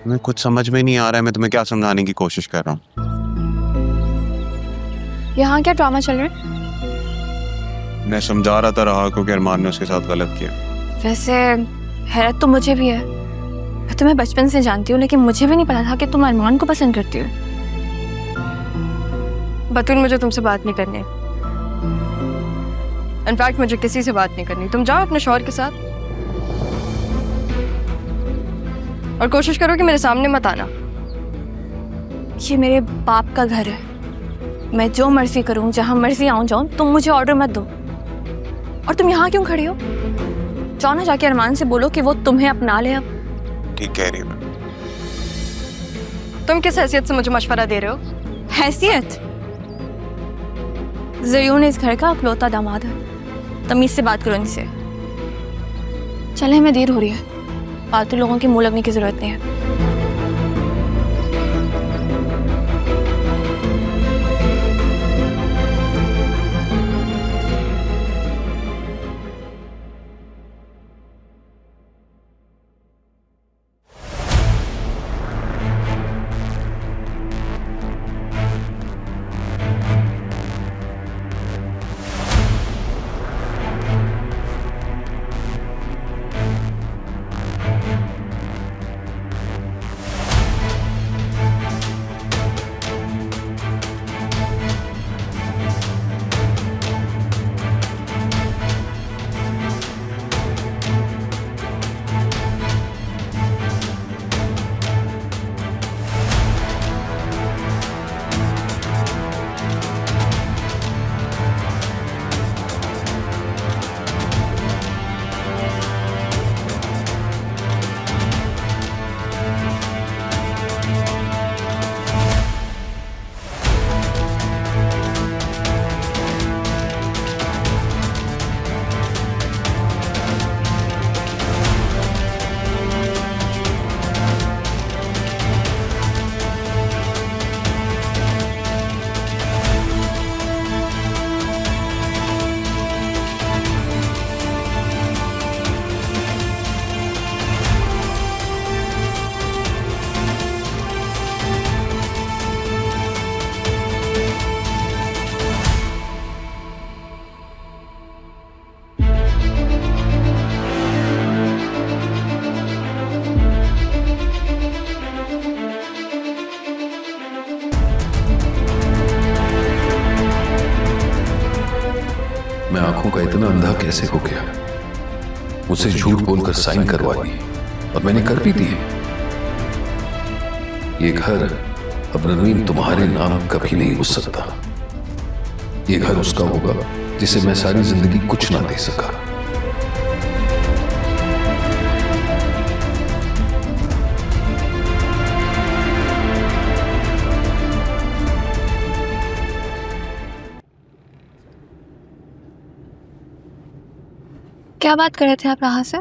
मैं कुछ समझ में नहीं आ रहा है, मैं तुम्हें क्या समझाने की कोशिश कर रहा हूँ। यहाँ क्या ड्रामा चल रहा है? मैं समझा रहा था राहा को कि अरमान ने उसके साथ गलत किया। वैसे हैरत तो मुझे भी है। मैं तुम्हें बचपन से जानती हूँ, लेकिन मुझे भी नहीं पता था कि तुम अरमान को पसंद करती हो। बतूल, मुझे तुमसे बात नहीं करनी। इनफैक्ट मुझे किसी से बात नहीं करनी। तुम जाओ अपने शौहर के साथ और कोशिश करो कि मेरे सामने मत आना। ये मेरे बाप का घर है, मैं जो मर्जी करूँ, जहाँ मर्जी आऊँ जाऊँ, तुम मुझे ऑर्डर मत दो। और तुम यहाँ क्यों खड़ी हो? जाओ ना, जाके अरमान से बोलो कि वो तुम्हें अपना ले। अब ठीक कह रही है। तुम किस हैसियत से मुझे मशवरा दे रहे हो? हैसियत? ज़यून इस घर का अकलौता दामाद है, तमीज से बात करो इनसे। चले, हमें देर हो रही है, फालतू लोगों की मुंह लगने की जरूरत नहीं है। मैं आंखों का इतना अंधा कैसे हो गया? मुझसे झूठ बोलकर साइन करवा दी और मैंने कर भी दिए। ये घर अब नवीन तुम्हारे नाम कभी नहीं हो सकता। ये घर उसका होगा जिसे मैं सारी जिंदगी कुछ ना दे सका। क्या बात कर रहे थे आप राहा से?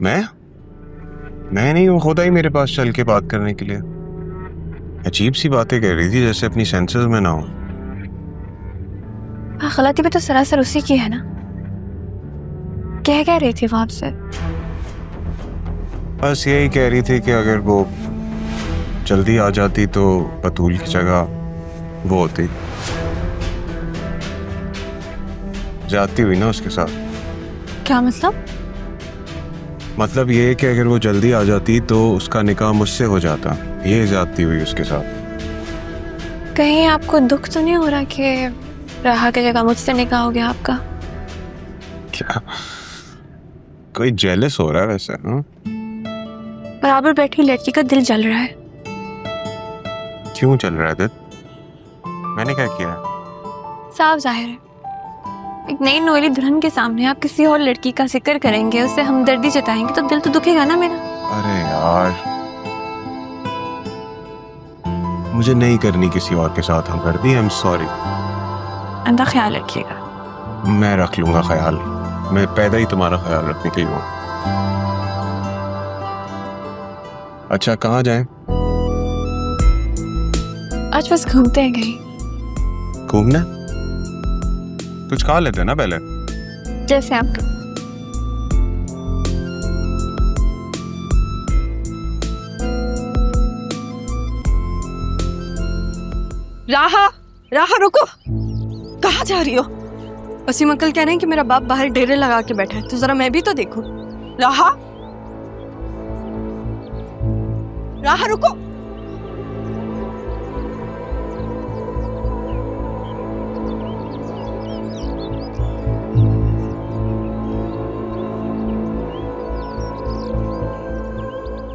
मैं नहीं, वो खुद आई मेरे पास चल के बात करने के लिए। अजीब सी बातें कह रही थी, जैसे अपनी सेंसेस में ना हो। गलती भी तो सरासर उसी की है ना। क्या रही थी वो आपसे? बस यही कह रही थी कि अगर वो जल्दी आ जाती तो बतूल की जगह वो होती। जाती हुई ना उसके साथ। क्या मतलब? मतलब ये कि अगर वो जल्दी आ जाती तो उसका निकाह मुझसे हो जाता। ये जाती हुई उसके साथ। कहीं आपको दुख तो नहीं हो रहा कि राहा की जगह मुझसे निकाह हो गया आपका? क्या कोई जेलस हो रहा है वैसे? बराबर बैठी लड़की का दिल जल रहा है। क्यों चल रहा है दिल? मैंने क्या किया? साफ जाहिर है, एक नई नोएली दुल्हन के सामने आप किसी और लड़की का जिक्र करेंगे, उससे हमदर्दी जताएंगे तो दिल तो दुखेगा ना मेरा। अरे यार, मुझे नहीं करनी किसी और के साथ हमदर्दी। I am sorry. अंदा ख्याल रखिएगा। मैं रख लूंगा ख्याल। मैं पैदा ही तुम्हारा ख्याल रखने के लिए हूँ। अच्छा, कहाँ जाएं? आज बस घूमते हैं कहीं। घूमना? कुछ खा लेते हैं ना पहले। जैसे आप। राहा, राहा रुको, कहाँ जा रही हो? वसीम अंकल कह रहे हैं कि मेरा बाप बाहर डेरे लगा के बैठा है, तो जरा मैं भी तो देखूं। राहा, राहा रुको।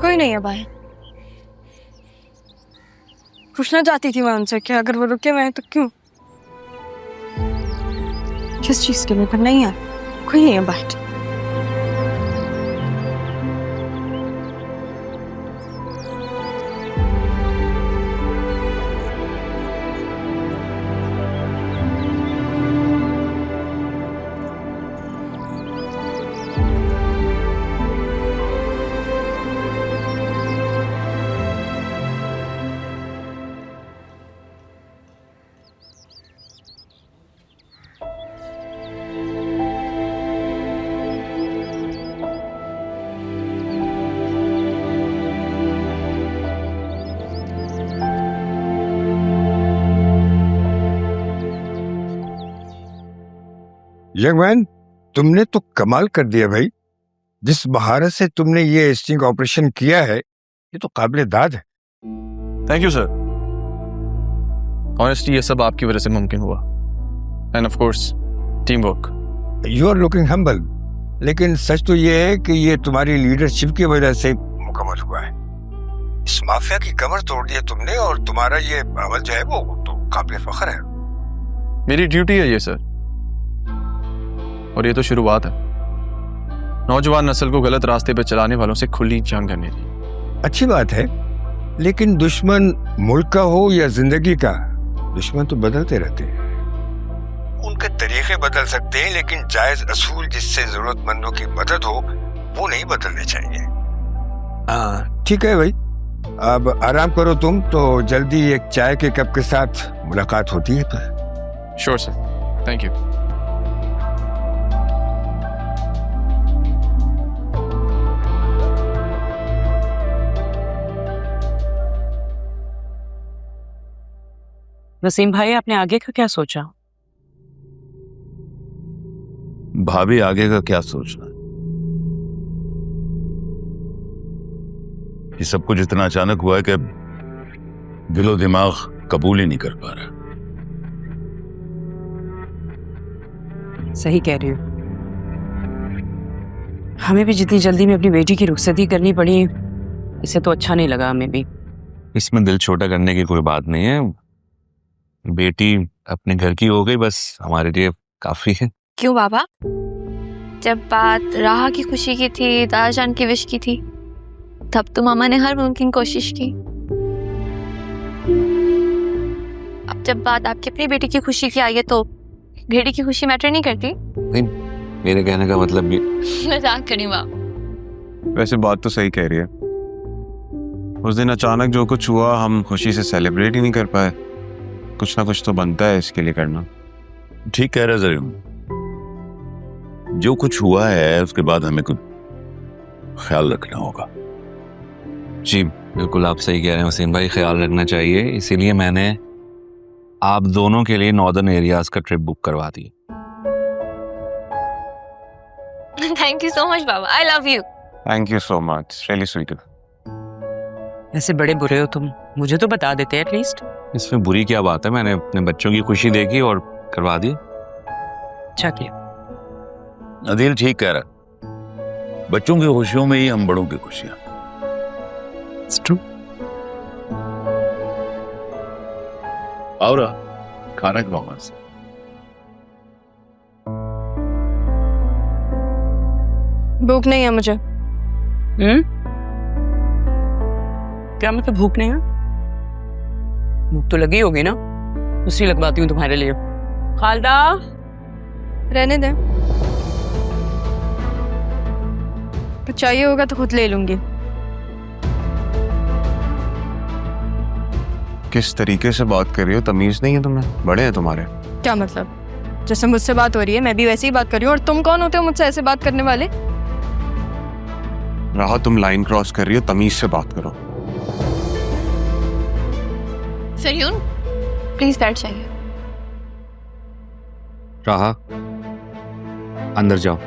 कोई नहीं है बाहर। पूछना चाहती थी मैं उनसे कि अगर वो रुके हुए हैं तो क्यों, किस चीज के लिए, पर नहीं है, कोई नहीं है बाहर। यंग मैन, तुमने तो कमाल कर दिया भाई। जिस महारत से तुमने ये स्टिंग ऑपरेशन किया है, ये तो काबिले दाद है। Thank you sir. ऑनेस्टली ये सब आपकी वजह से मुमकिन हुआ, and of course team work. You are looking humble, लेकिन सच तो ये है कि ये तुम्हारी लीडरशिप की वजह से मुकम्मल हुआ है। इस माफिया की कमर तोड़ दी है तुमने, और तुम्हारा ये अमल जो है वो तो काबिले फख्र है। मेरी ड्यूटी है ये सर, और ये तो शुरुआत है। नौजवान नस्ल को गलत रास्ते पे चलाने वालों से खुली जंग करने की। अच्छी बात है, लेकिन दुश्मन मुल्क का हो या जिंदगी का, दुश्मन तो बदलते रहते हैं। उनके तरीके बदल सकते हैं, लेकिन जायज असूल जिससे जरूरतमंदों की मदद हो वो नहीं बदलने चाहिए। ठीक है भाई, अब आराम करो तुम, तो जल्दी एक चाय के कप के साथ मुलाकात होती है फिर। Sure sir, thank you. Wasim भाई, आपने आगे का क्या सोचा? भाभी आगे का क्या सोचना है? ये सब कुछ इतना अचानक हुआ है कि दिलो दिमाग कबूल ही नहीं कर पा रहा। सही कह रही हो। हमें भी जितनी जल्दी में अपनी बेटी की रुखसती करनी पड़ी, इसे तो अच्छा नहीं लगा हमें भी। इसमें दिल छोटा करने की कोई बात नहीं है। बेटी अपने घर की हो गई, बस हमारे लिए काफी है। क्यों बाबा? जब बात राहा की खुशी की थी, दादाजान की विश की थी, तब तो मामा ने हर मुमकिन कोशिश की। अब जब बात आपकी अपनी बेटी की खुशी की आई है, तो बेटी की खुशी मैटर नहीं करती? नहीं, मेरे कहने का मतलब भी मजाक करी बाबा। वैसे बात तो सही कह रही है। उस दिन अचानक जो कुछ हुआ, हम खुशी से सेलिब्रेट ही नहीं कर पाए। कुछ ना कुछ तो बनता है इसके लिए करना। ठीक कह रहा जरूर, जो कुछ हुआ है उसके बाद हमें कुछ ख्याल रखना होगा। जी बिल्कुल, आप सही कह रहे हैं वसीम भाई, ख्याल रखना चाहिए। इसीलिए मैंने आप दोनों के लिए नॉर्दर्न एरियाज का ट्रिप बुक करवा दी। थैंक यू सो मच बाबा, I love you. Thank you so much, really sweet. ऐसे बड़े बुरे हो तुम, मुझे तो बता देते एटलीस्ट। इसमें बुरी क्या बात है? मैंने अपने बच्चों की खुशी देखी और करवा दी। अच्छा किया। अदील ठीक कह रहा, बच्चों की खुशियों में ही हम बड़ों की खुशियां। It's true. और खाना खिलाऊंगा से। भूख नहीं है मुझे। क्या मतलब भूख नहीं है? भूख तो लगी होगी ना, उसी लगवाती हूँ तुम्हारे लिए। खालदा, रहने दे, कुछ चाहिए होगा तो खुद ले लूंगी। किस तरीके से बात कर रही हो? तमीज नहीं है तुम्हें? बड़े हैं तुम्हारे। क्या मतलब? जैसे मुझसे बात हो रही है मैं भी वैसे ही बात कर रही हूँ, और तुम कौन होते हो मुझसे ऐसे बात करने वाले? राहा, तुम लाइन क्रॉस कर रही हो, तमीज से बात करो। फरयून, प्लीज बैठ जाइए। राहा, अंदर जाओ।